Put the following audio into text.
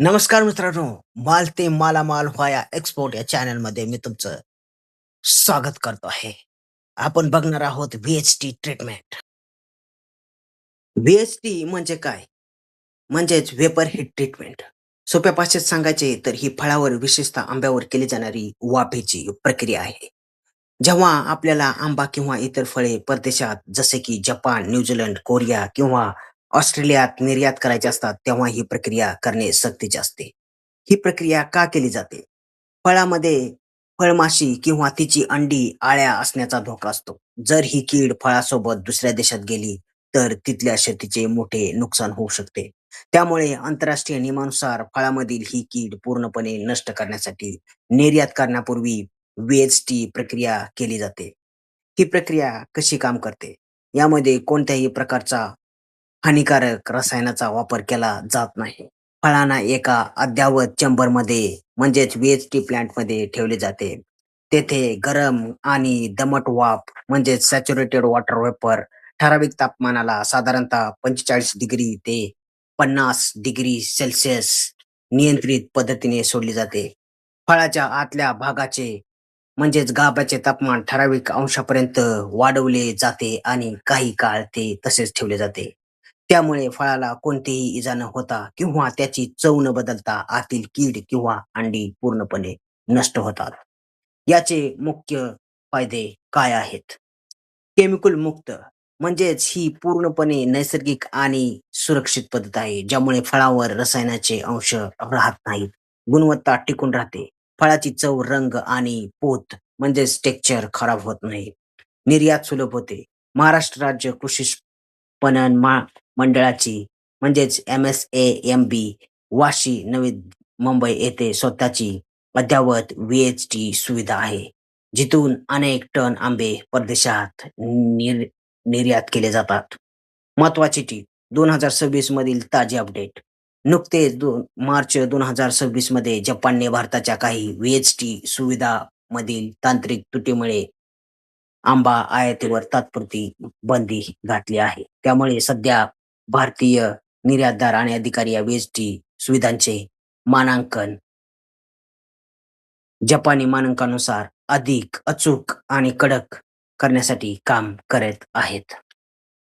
नमस्कार मित्रांनो, माल ते मालामाल व्हाया एक्सपोर्ट या चॅनलमध्ये मी तुमचं स्वागत करतो आहे. आपण बघणार आहोत व्ही-एच-टी ट्रीटमेंट. व्ही-एच-टी म्हणजे काय? म्हणजेच वेपर हीट ट्रीटमेंट. सोप्या भाषेत सांगायचे तर ही फळावर विशेषतः आंब्यावर केली जाणारी वाफेची प्रक्रिया आहे. जेव्हा आपल्याला आंबा किंवा इतर फळे परदेशात जसे की जपान, न्यूझीलंड, कोरिया किंवा ऑस्ट्रेलियात निर्यात करायचे असतात, तेव्हा ही प्रक्रिया करणे सक्तीचे असते. ही प्रक्रिया का केली जाते? फळामध्ये फळमाशी किंवा तिची अंडी, अळ्या असण्याचा धोका असतो. जर ही कीड फळासोबत दुसऱ्या देशात गेली, तर तिथल्या शेतीचे मोठे नुकसान होऊ शकते. त्यामुळे आंतरराष्ट्रीय नियमानुसार फळामधील ही कीड पूर्णपणे नष्ट करण्यासाठी निर्यात करण्यापूर्वी व्ही-एच-टी प्रक्रिया केली जाते. ही प्रक्रिया कशी काम करते? यामध्ये कोणत्याही प्रकारचा हानिकारक रसायनाचा वापर केला जात नाही. फळांना एका अद्ययावत चेंबरमध्ये म्हणजेच व्ही-एच-टी प्लांटमध्ये ठेवले जाते. तेथे गरम आणि दमट वाफ म्हणजेच सॅच्युरेटेड वॉटर वेपर ठराविक तापमानाला साधारणतः 45 ते 50 सेल्सिअस नियंत्रित पद्धतीने सोडली जाते. फळाच्या आतल्या भागाचे म्हणजेच गाभ्याचे तापमान ठराविक अंशापर्यंत वाढवले जाते आणि काही काळ ते तसेच ठेवले जाते. त्यामुळे फळाला कोणतीही इजा न होता किंवा त्याची चव न बदलता आतील कीड किंवा अंडी पूर्णपणे नष्ट होतात. याचे मुख्य फायदे काय आहेत? केमिकल मुक्त म्हणजेच ही पूर्णपणे नैसर्गिक आणि सुरक्षित पद्धत आहे, ज्यामुळे फळावर रसायनाचे अंश राहत नाहीत. गुणवत्ता टिकून राहते. फळाची चव, रंग आणि पोत म्हणजेच टेक्स्चर खराब होत नाही. निर्यात सुलभ होते. महाराष्ट्र राज्य कृषी पणन मंडळाची म्हणजेच एम-एस-ए-एम-बी वाशी, नवी मुंबई येथे स्वतःची अद्ययावत व्ही-एच-टी सुविधा आहे. जिथून अनेक टन आंबे परदेशात निर्यात केले जातात. महत्त्वाची टीप 2026 मधील ताजे अपडेट. नुकतेच मार्च 2026 मध्ये जपानने भारताच्या काही व्ही-एच-टी सुविधांमधील तांत्रिक त्रुटीमुळे आंबा आयातीवर तात्पुरती बंदी घातली आहे. त्यामुळे सध्या भारतीय निर्यातदार आणि अधिकारी या व्ही-एच-टी सुविधांचे मानांकन जपानी मानकांनुसार अधिक अचूक आणि कडक करण्यासाठी काम करत आहेत.